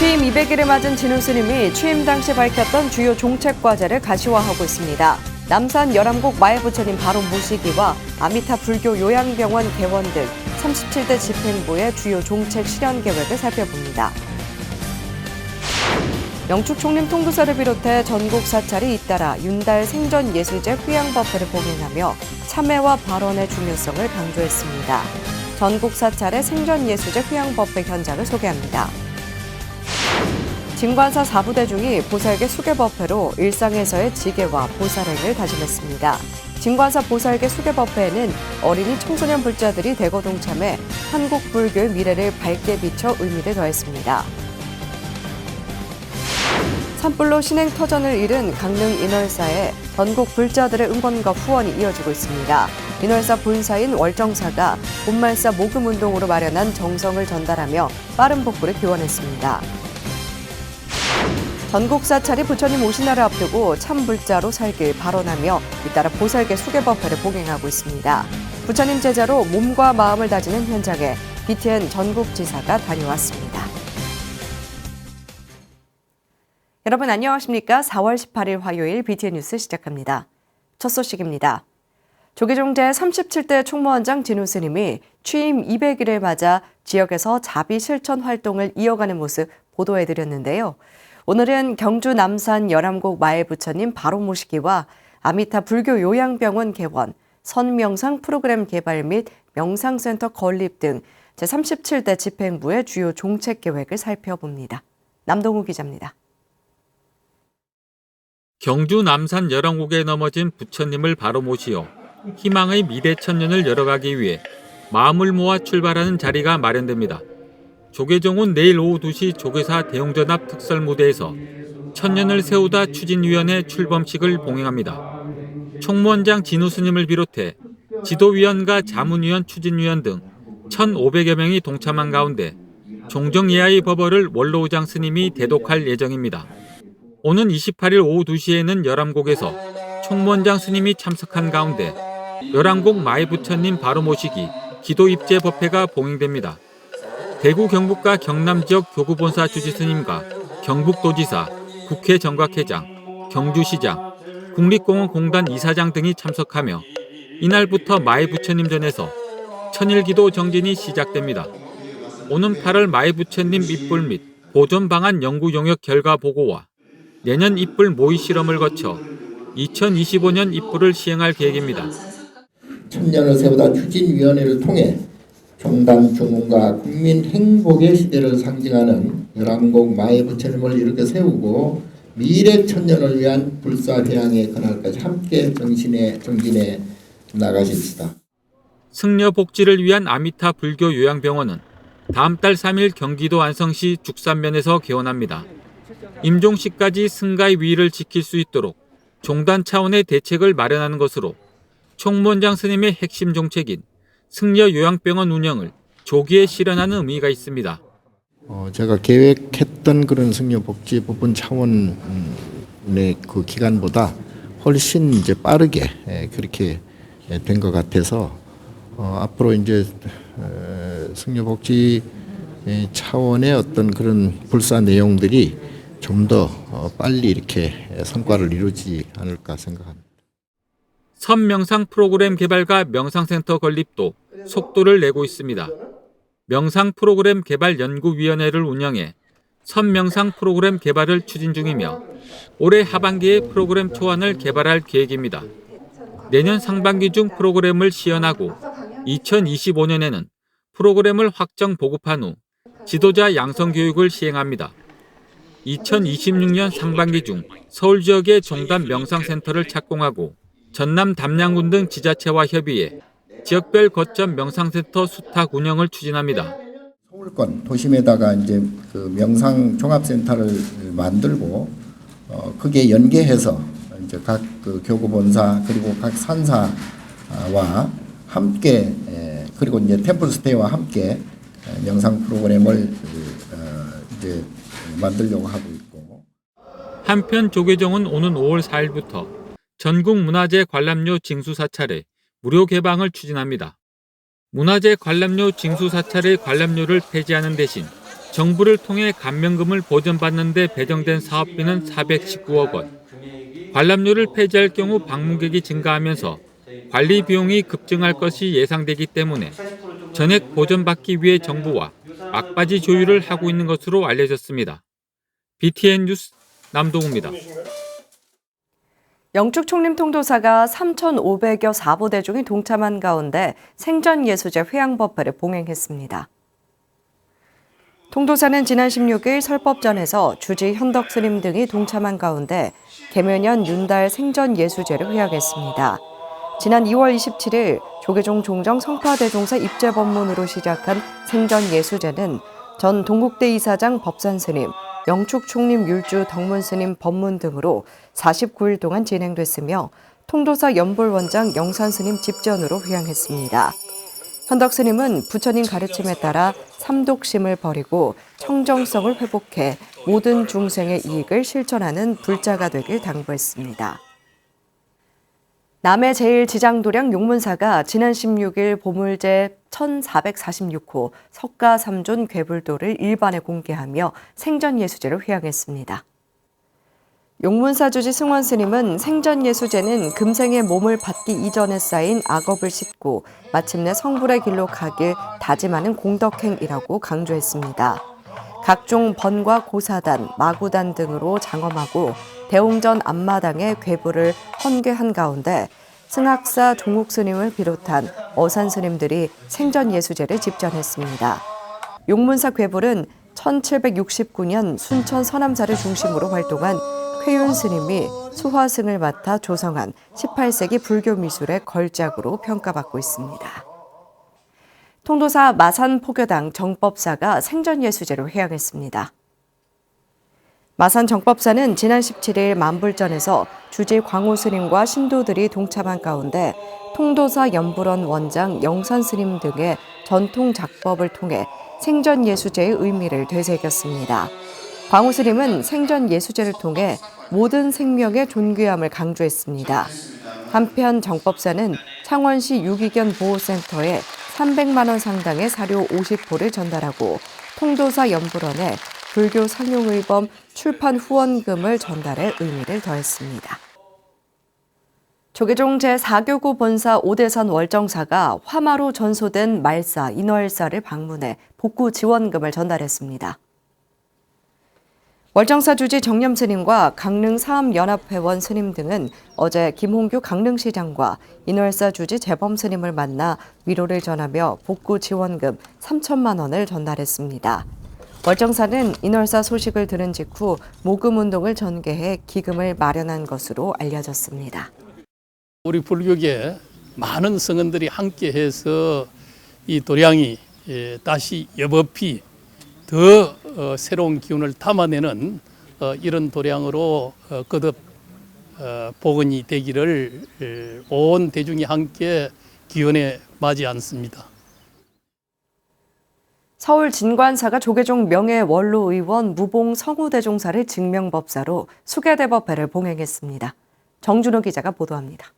취임 200일을 맞은 진우 스님이 취임 당시 밝혔던 주요 종책 과제를 가시화하고 있습니다. 남산 열암곡 마애부처님 바로 모시기와 아미타 불교 요양병원 개원 등 37대 집행부의 주요 종책 실현 계획을 살펴봅니다. 영축 총림 통도사를 비롯해 전국 사찰이 잇따라 윤달 생전예술제 휴양법회를 봉행하며 참회와 발언의 중요성을 강조했습니다. 전국 사찰의 생전예술제 휴양법회 현장을 소개합니다. 진관사 4부대중이 보살계 수계법회로 일상에서의 지계와 보살행을 다짐했습니다. 진관사 보살계 수계법회에는 어린이 청소년 불자들이 대거 동참해 한국 불교의 미래를 밝게 비춰 의미를 더했습니다. 산불로 신행터전을 잃은 강릉 인월사에 전국 불자들의 응원과 후원이 이어지고 있습니다. 인월사 본사인 월정사가 봄말사 모금운동으로 마련한 정성을 전달하며 빠른 복구를 기원했습니다. 전국 사찰이 부처님 오신 날을 앞두고 참불자로 살길 발언하며 잇따라 보살계 수계법회를 봉행하고 있습니다. 부처님 제자로 몸과 마음을 다지는 현장에 BTN 전국지사가 다녀왔습니다. 여러분 안녕하십니까? 4월 18일 화요일 BTN 뉴스 시작합니다. 첫 소식입니다. 조계종 제37대 총무원장 진우 스님이 취임 200일을 맞아 지역에서 자비 실천 활동을 이어가는 모습 보도해드렸는데요. 오늘은 경주 남산 열암곡 마애부처님 바로 모시기와 아미타 불교 요양병원 개원, 선명상 프로그램 개발 및 명상센터 건립 등 제37대 집행부의 주요 종책 계획을 살펴봅니다. 남동우 기자입니다. 경주 남산 열암곡에 넘어진 부처님을 바로 모시어 희망의 미래 천년을 열어가기 위해 마음을 모아 출발하는 자리가 마련됩니다. 조계종은 내일 오후 2시 조계사 대웅전합 특설무대에서 천년을 세우다 추진위원회 출범식을 봉행합니다. 총무원장 진우 스님을 비롯해 지도위원과 자문위원, 추진위원 등 1,500여 명이 동참한 가운데 종정예하의 법어를 원로의장 스님이 대독할 예정입니다. 오는 28일 오후 2시에는 열암곡에서 총무원장 스님이 참석한 가운데 열암곡 마애부처님 바로 모시기 기도입제 법회가 봉행됩니다. 대구 경북과 경남 지역 교구본사 주지 스님과 경북도지사, 국회 정각회장, 경주시장, 국립공원공단 이사장 등이 참석하며 이날부터 마애부처님전에서 천일기도 정진이 시작됩니다. 오는 8월 마애부처님 입불 및 보존 방안 연구 용역 결과 보고와 내년 입불 모의 실험을 거쳐 2025년 입불을 시행할 계획입니다. 천년을 세우다 추진위원회를 통해 종단 중흥과 국민 행복의 시대를 상징하는 열암곡 마애부처님을 이렇게 세우고 미래 천년을 위한 불사회양의 그날까지 함께 정진해 나가십시다. 승려 복지를 위한 아미타 불교 요양병원은 다음 달 3일 경기도 안성시 죽산면에서 개원합니다. 임종시까지 승가의 위의를 지킬 수 있도록 종단 차원의 대책을 마련하는 것으로 총무원장 스님의 핵심 종책인 승려 요양병원 운영을 조기에 실현하는 의미가 있습니다. 제가 계획했던 그런 승려복지 부분 차원의 그 기간보다 훨씬 이제 빠르게 그렇게 된 것 같아서 앞으로 이제 승려복지 차원의 어떤 그런 불사 내용들이 좀 더 빨리 이렇게 성과를 이루지 않을까 생각합니다. 선명상 프로그램 개발과 명상센터 건립도 속도를 내고 있습니다. 명상 프로그램 개발 연구위원회를 운영해 선명상 프로그램 개발을 추진 중이며 올해 하반기에 프로그램 초안을 개발할 계획입니다. 내년 상반기 중 프로그램을 시연하고 2025년에는 프로그램을 확정 보급한 후 지도자 양성 교육을 시행합니다. 2026년 상반기 중 서울 지역의 종단 명상센터를 착공하고 전남 담양군 등 지자체와 협의해 지역별 거점 명상센터 수탁 운영을 추진합니다. 서울권 도심에다가 이제 그 명상 종합센터를 만들고 그게 연계해서 이제 각 그 교구본사 그리고 각 산사와 함께 그리고 이제 템플스테이와 함께 명상 프로그램을 이제 만들려고 하고 있고. 한편 조계종은 오는 5월 4일부터 전국 문화재 관람료 징수 사찰의 무료 개방을 추진합니다. 문화재 관람료 징수 사찰의 관람료를 폐지하는 대신 정부를 통해 감면금을 보전받는 데 배정된 사업비는 419억 원. 관람료를 폐지할 경우 방문객이 증가하면서 관리 비용이 급증할 것이 예상되기 때문에 전액 보전받기 위해 정부와 막바지 조율을 하고 있는 것으로 알려졌습니다. BTN 뉴스 남동우입니다. 영축 총림 통도사가 3,500여 사보대중이 동참한 가운데 생전예수제 회양법회를 봉행했습니다. 통도사는 지난 16일 설법전에서 주지 현덕 스님 등이 동참한 가운데 계면연 윤달 생전예수제를 회양했습니다. 지난 2월 27일 조계종 종정 성파대종사 입제법문으로 시작한 생전예수제는 전 동국대 이사장 법산스님, 영축 총림 율주 덕문스님 법문 등으로 49일 동안 진행됐으며 통도사 연불원장 영산스님 집전으로 회양했습니다. 현덕 스님은 부처님 가르침에 따라 삼독심을 버리고 청정성을 회복해 모든 중생의 이익을 실천하는 불자가 되길 당부했습니다. 남해 제1지장도량 용문사가 지난 16일 보물제 1446호 석가 3존 괴불도를 일반에 공개하며 생전예수제를 회양했습니다. 용문사 주지 승원 스님은 생전예수제는 금생의 몸을 받기 이전에 쌓인 악업을 씻고 마침내 성불의 길로 가길 다짐하는 공덕행이라고 강조했습니다. 각종 번과 고사단, 마구단 등으로 장엄하고 대웅전 앞마당에 괴불을 헌괴한 가운데 승학사 종욱 스님을 비롯한 어산 스님들이 생전예수제를 집전했습니다. 용문사 괴불은 1769년 순천 서남사를 중심으로 활동한 쾌윤 스님이 수화승을 맡아 조성한 18세기 불교 미술의 걸작으로 평가받고 있습니다. 통도사 마산 포교당 정법사가 생전예수제를 회양했습니다. 마산 정법사는 지난 17일 만불전에서 주지 광호 스님과 신도들이 동참한 가운데 통도사 연불원 원장 영산 스님 등의 전통 작법을 통해 생전예수제의 의미를 되새겼습니다. 광호 스님은 생전예수제를 통해 모든 생명의 존귀함을 강조했습니다. 한편 정법사는 창원시 유기견 보호센터에 300만 원 상당의 사료 50포를 전달하고 통도사 연불원에 불교 상용의범 출판 후원금을 전달해 의미를 더했습니다. 조계종 제4교구 본사 오대산 월정사가 화마로 전소된 말사, 인월사를 방문해 복구 지원금을 전달했습니다. 월정사 주지 정념 스님과 강릉 사암연합회원 스님 등은 어제 김홍규 강릉시장과 인월사 주지 재범 스님을 만나 위로를 전하며 복구 지원금 3천만 원을 전달했습니다. 월정사는 인월사 소식을 들은 직후 모금 운동을 전개해 기금을 마련한 것으로 알려졌습니다. 우리 불교계 많은 성은들이 함께해서 이 도량이 다시 여법히 더 새로운 기운을 담아내는 이런 도량으로 거듭 복원이 되기를 온 대중이 함께 기원해 마지 않습니다. 서울 진관사가 조계종 명예원로 의원 무봉 성우대종사를 증명법사로 수계대법회를 봉행했습니다. 정준호 기자가 보도합니다.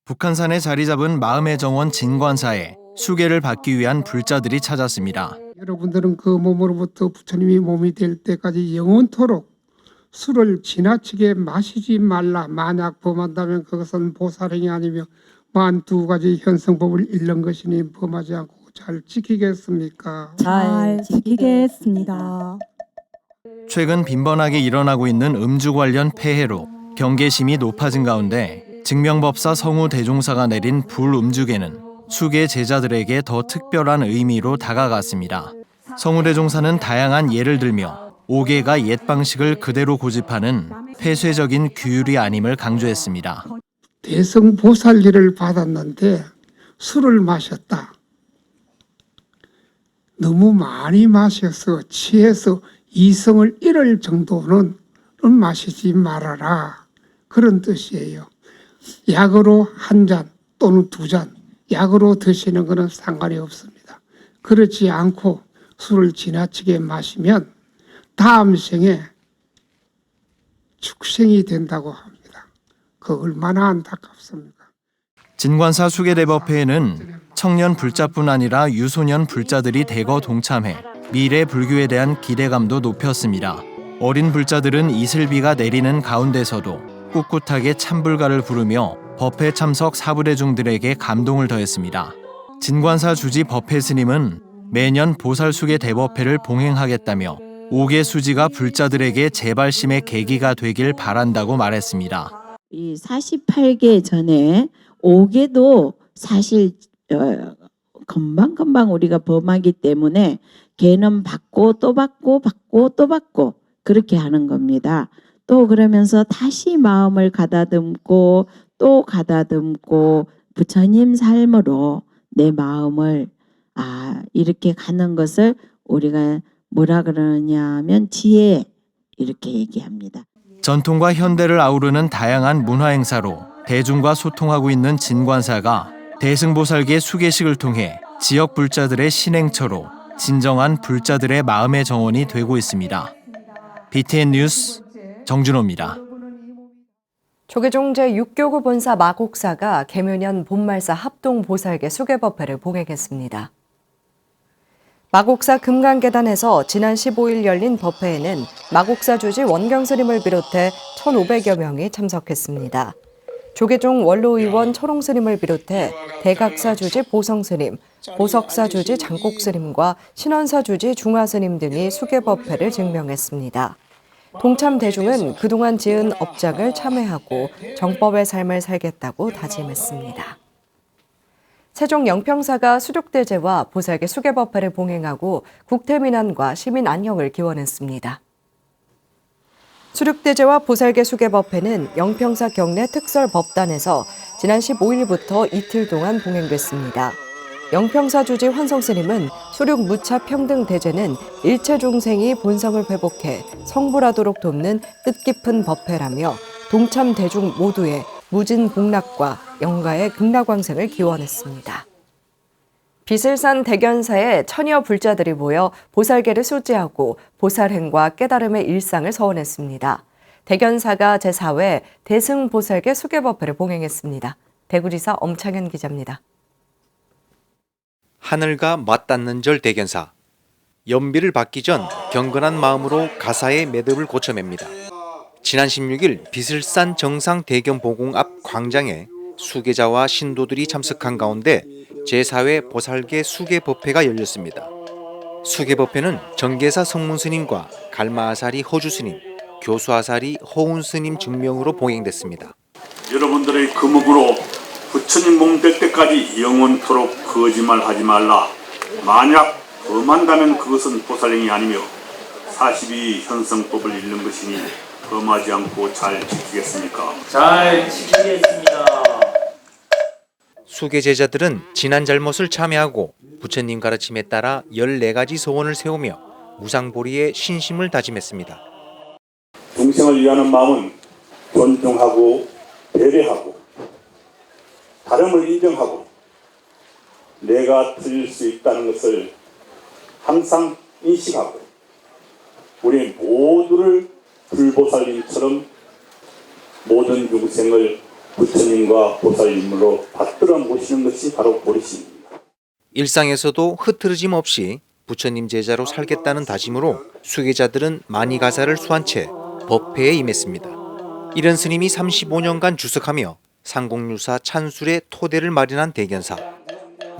북한산에 자리 잡은 마음의 정원 진관사에 수계를 받기 위한 불자들이 찾았습니다. 여러분들은 그 몸으로부터 부처님이 몸이 될 때까지 영원토록 술을 지나치게 마시지 말라. 만약 범한다면 그것은 보살행이 아니며 42가지 현성법을 잃는 것이니 범하지 않고 잘 지키겠습니까? 잘 지키겠습니다. 최근 빈번하게 일어나고 있는 음주 관련 폐해로 경계심이 높아진 가운데 증명법사 성우 대종사가 내린 불음주계는 수계 제자들에게 더 특별한 의미로 다가갔습니다. 성우 대종사는 다양한 예를 들며 5계가 옛 방식을 그대로 고집하는 폐쇄적인 규율이 아님을 강조했습니다. 대성보살리를 받았는데 술을 마셨다. 너무 많이 마셔서 취해서 이성을 잃을 정도는 마시지 말아라. 그런 뜻이에요. 약으로 한 잔 또는 두 잔, 약으로 드시는 것은 상관이 없습니다. 그렇지 않고 술을 지나치게 마시면 다음 생에 축생이 된다고 합니다. 그 얼마나 안타깝습니까? 진관사 수계대법회에는 청년 불자뿐 아니라 유소년 불자들이 대거 동참해 미래 불교에 대한 기대감도 높였습니다. 어린 불자들은 이슬비가 내리는 가운데서도 꿋꿋하게 참불가를 부르며 법회 참석 사부대중들에게 감동을 더했습니다. 진관사 주지 법회 스님은 매년 보살수계 대법회를 봉행하겠다며 5개 수지가 불자들에게 재발심의 계기가 되길 바란다고 말했습니다. 이 48개 전에 5개도 사실 금방금방 우리가 범하기 때문에 개는 받고 또 받고 받고 또 받고 그렇게 하는 겁니다. 또 그러면서 다시 마음을 가다듬고 또 가다듬고 부처님 삶으로 내 마음을 이렇게 가는 것을 우리가 뭐라 그러냐면 지혜 이렇게 얘기합니다. 전통과 현대를 아우르는 다양한 문화 행사로 대중과 소통하고 있는 진관사가 대승보살계 수계식을 통해 지역 불자들의 신행처로 진정한 불자들의 마음의 정원이 되고 있습니다. BTN 뉴스 정준호입니다. 조계종 제6교구 본사 마곡사가 계묘년 봄말사 합동보살계 수계법회를 봉행했습니다. 마곡사 금강계단에서 지난 15일 열린 법회에는 마곡사 주지 원경스님을 비롯해 1,500여 명이 참석했습니다. 조계종 원로의원 철옹스님을 비롯해 대각사 주지 보성스님, 보석사 주지 장곡스님과 신원사 주지 중화스님 등이 수계법회를 증명했습니다. 동참 대중은 그동안 지은 업장을 참회하고 정법의 삶을 살겠다고 다짐했습니다. 세종 영평사가 수륙대제와 보살계 수계법회를 봉행하고 국태민안과 시민 안녕을 기원했습니다. 수륙대제와 보살계 수계법회는 영평사 경내 특설 법단에서 지난 15일부터 이틀 동안 봉행됐습니다. 영평사 주지 환성스님은 수륙 무차 평등 대제는 일체 중생이 본성을 회복해 성불하도록 돕는 뜻깊은 법회라며 동참 대중 모두의 무진 복락과 영가의 극락왕생을 기원했습니다. 비슬산 대견사에 천여 불자들이 모여 보살계를 수지하고 보살행과 깨달음의 일상을 서원했습니다. 대견사가 제4회 대승보살계 수계법회를 봉행했습니다. 대구지사 엄창현 기자입니다. 하늘과 맞닿는 절 대견사. 연비를 받기 전 경건한 마음으로 가사의 매듭을 고쳐맵니다. 지난 16일 비슬산 정상 대견 보공 앞 광장에 수계자와 신도들이 참석한 가운데 제4회 보살계 수계법회가 열렸습니다. 수계법회는 정계사 성문스님과 갈마아사리 허주스님, 교수아사리 허운스님 증명으로 봉행됐습니다. 여러분들의 금업으로 부처님 몸 될 때까지 영원토록 거짓말하지 말라. 만약 범한다면 그것은 보살행이 아니며 42현성법을 잃는 것이니 범하지 않고 잘 지키겠습니까? 잘 지키겠습니다. 수계 제자들은 지난 잘못을 참회하고 부처님 가르침에 따라 14가지 소원을 세우며 무상보리에 신심을 다짐했습니다. 중생을 위하는 마음은 존중하고 배려하고 다름을 인정하고 내가 틀릴 수 있다는 것을 항상 인식하고 우리 모두를 불보살님처럼 모든 중생을 부처님과 보살님으로 받들어 모시는 것이 바로 보리심입니다. 일상에서도 흐트러짐 없이 부처님 제자로 살겠다는 다짐으로 수계자들은 마니가사를 수한 채 법회에 임했습니다. 이런 스님이 35년간 주석하며 상공유사 찬술의 토대를 마련한 대견사.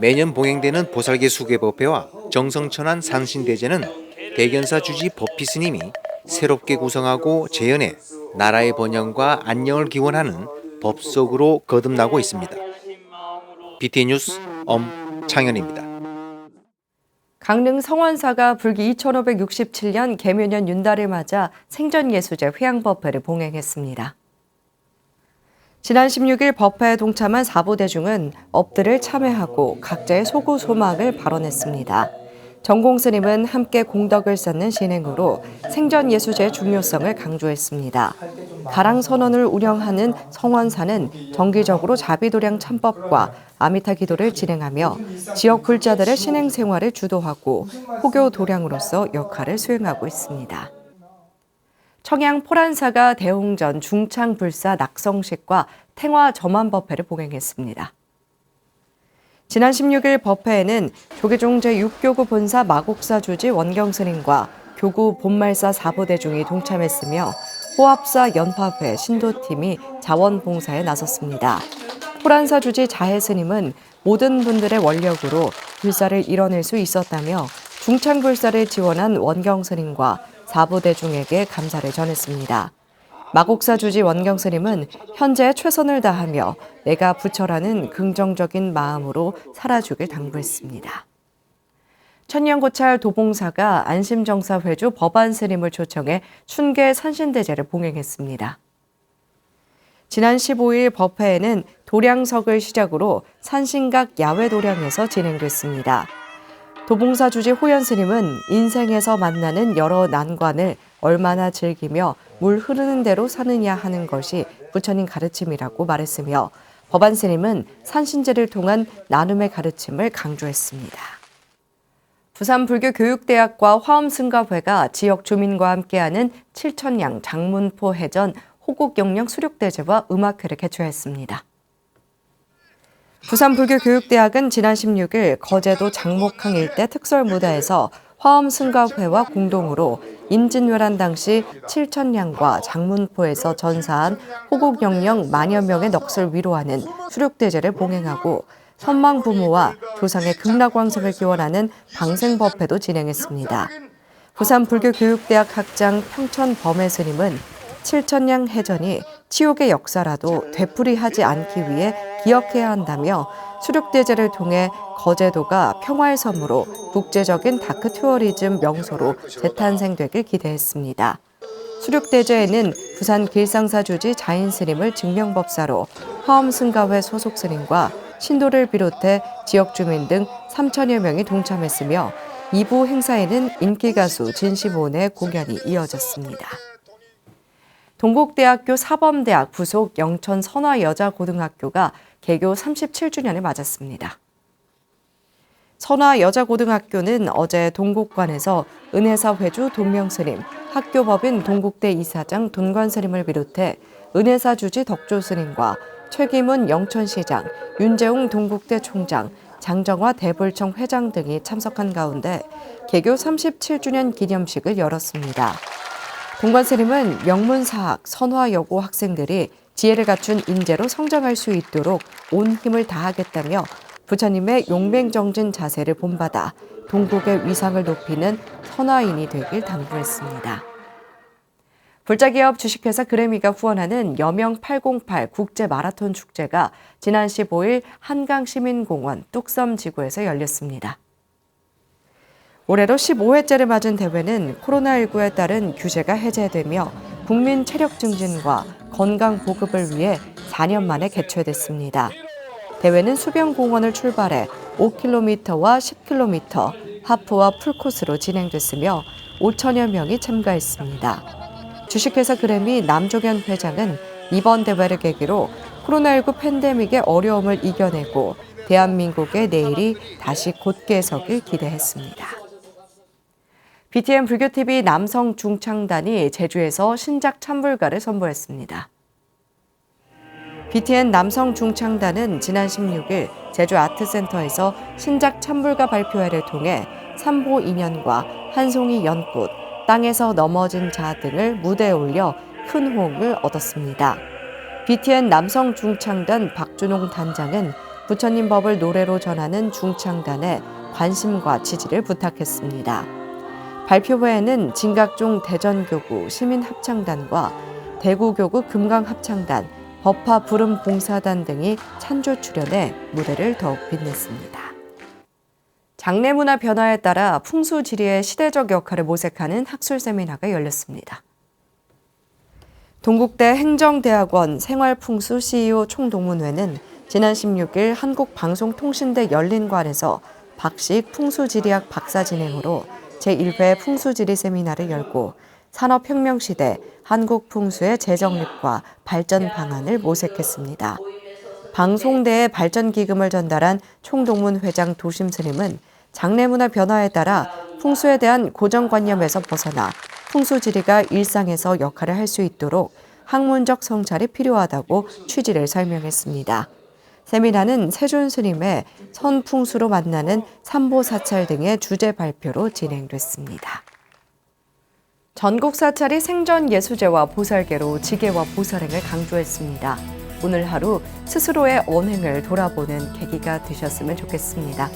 매년 봉행되는 보살계 수계법회와 정성천안 산신대제는 대견사 주지 법희 스님이 새롭게 구성하고 재현해 나라의 번영과 안녕을 기원하는 법석으로 거듭나고 있습니다. BTN 뉴스 엄창현입니다. 강릉 성원사가 불기 2567년 계묘년 윤달을 맞아 생전예수제 회향법회를 봉행했습니다. 지난 16일 법회에 동참한 사부대중은 업들을 참회하고 각자의 소구소망을 발언했습니다. 전공스님은 함께 공덕을 쌓는 신행으로 생전예수제의 중요성을 강조했습니다. 가랑선언을 운영하는 성원사는 정기적으로 자비도량 참법과 아미타 기도를 진행하며 지역 불자들의 신행 생활을 주도하고 호교 도량으로서 역할을 수행하고 있습니다. 청양 포란사가 대홍전 중창불사 낙성식과 탱화 점안법회를 봉행했습니다. 지난 16일 법회에는 조계종 제6교구 본사 마곡사 주지 원경스님과 교구 본말사 사부대중이 동참했으며 호합사 연화회 신도팀이 자원봉사에 나섰습니다. 호란사 주지 자해스님은 모든 분들의 원력으로 불사를 이뤄낼 수 있었다며 중창불사를 지원한 원경스님과 사부대중에게 감사를 전했습니다. 마곡사 주지 원경스님은 현재 최선을 다하며 내가 부처라는 긍정적인 마음으로 살아주길 당부했습니다. 천년고찰 도봉사가 안심정사회주 법안스님을 초청해 춘계 산신대제를 봉행했습니다. 지난 15일 법회에는 도량석을 시작으로 산신각 야외도량에서 진행됐습니다. 도봉사 주지 호연스님은 인생에서 만나는 여러 난관을 얼마나 즐기며 물 흐르는 대로 사느냐 하는 것이 부처님 가르침이라고 말했으며 법안스님은 산신제를 통한 나눔의 가르침을 강조했습니다. 부산불교교육대학과 화엄승가회가 지역 주민과 함께하는 7천량 장문포 해전 호국영령 수륙대제와 음악회를 개최했습니다. 부산불교교육대학은 지난 16일 거제도 장목항 일대 특설무대에서 화엄승가회와 공동으로 임진왜란 당시 7천량과 장문포에서 전사한 호국영령 만여 명의 넋을 위로하는 수륙대제를 봉행하고 선망 부모와 조상의 극락왕성을 기원하는 방생법회도 진행했습니다. 부산불교교육대학 학장 평천 범해스님은 7천량 해전이 치욕의 역사라도 되풀이하지 않기 위해 기억해야 한다며 수륙대제를 통해 거제도가 평화의 섬으로 국제적인 다크 투어리즘 명소로 재탄생되길 기대했습니다. 수륙대제에는 부산 길상사 주지 자인스님을 증명법사로 화엄승가회 소속 스님과 신도를 비롯해 지역 주민 등 3천여 명이 동참했으며 2부 행사에는 인기가수 진시몬의 공연이 이어졌습니다. 동국대학교 사범대학 부속 영천 선화여자고등학교가 개교 37주년을 맞았습니다. 선화여자고등학교는 어제 동국관에서 은혜사 회주 돈명스님, 학교법인 동국대 이사장 돈관스님을 비롯해 은혜사 주지 덕조스님과 최기문 영천시장, 윤재웅 동국대 총장, 장정화 대불청 회장 등이 참석한 가운데 개교 37주년 기념식을 열었습니다. 동관스님은 명문사학, 선화여고 학생들이 지혜를 갖춘 인재로 성장할 수 있도록 온 힘을 다하겠다며 부처님의 용맹정진 자세를 본받아 동국의 위상을 높이는 선화인이 되길 당부했습니다. 불자기업 주식회사 그래미가 후원하는 여명 808 국제마라톤 축제가 지난 15일 한강시민공원 뚝섬지구에서 열렸습니다. 올해로 15회째를 맞은 대회는 코로나19에 따른 규제가 해제되며 국민 체력 증진과 건강 보급을 위해 4년 만에 개최됐습니다. 대회는 수변공원을 출발해 5km와 10km, 하프와 풀코스로 진행됐으며 5천여 명이 참가했습니다. 주식회사 그래미 남종현 회장은 이번 대회를 계기로 코로나19 팬데믹의 어려움을 이겨내고 대한민국의 내일이 다시 곧게 서길 기대했습니다. BTN 불교TV 남성 중창단이 제주에서 신작 찬불가를 선보였습니다. BTN 남성 중창단은 지난 16일 제주 아트센터에서 신작 찬불가 발표회를 통해 삼보 인연과 한 송이 연꽃, 땅에서 넘어진 자 등을 무대에 올려 큰 호응을 얻었습니다. BTN 남성 중창단 박준홍 단장은 부처님 법을 노래로 전하는 중창단에 관심과 지지를 부탁했습니다. 발표회에는 진각종 대전교구 시민합창단과 대구교구 금강합창단, 법화 부름봉사단 등이 찬조 출연해 무대를 더욱 빛냈습니다. 장례문화 변화에 따라 풍수지리의 시대적 역할을 모색하는 학술 세미나가 열렸습니다. 동국대 행정대학원 생활풍수 CEO 총동문회는 지난 16일 한국방송통신대 열린관에서 박식 풍수지리학 박사 진행으로 제1회 풍수지리 세미나를 열고 산업혁명시대 한국 풍수의 재정립과 발전 방안을 모색했습니다. 방송대의 발전기금을 전달한 총동문 회장 도심스님은 장례문화 변화에 따라 풍수에 대한 고정관념에서 벗어나 풍수지리가 일상에서 역할을 할 수 있도록 학문적 성찰이 필요하다고 취지를 설명했습니다. 세미나는 세존 스님의 선풍수로 만나는 삼보사찰 등의 주제 발표로 진행됐습니다. 전국 사찰이 생전 예수제와 보살계로 지계와 보살행을 강조했습니다. 오늘 하루 스스로의 언행을 돌아보는 계기가 되셨으면 좋겠습니다.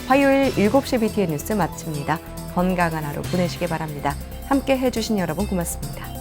화요일 7시 BTN 뉴스 마칩니다. 건강한 하루 보내시기 바랍니다. 함께 해주신 여러분 고맙습니다.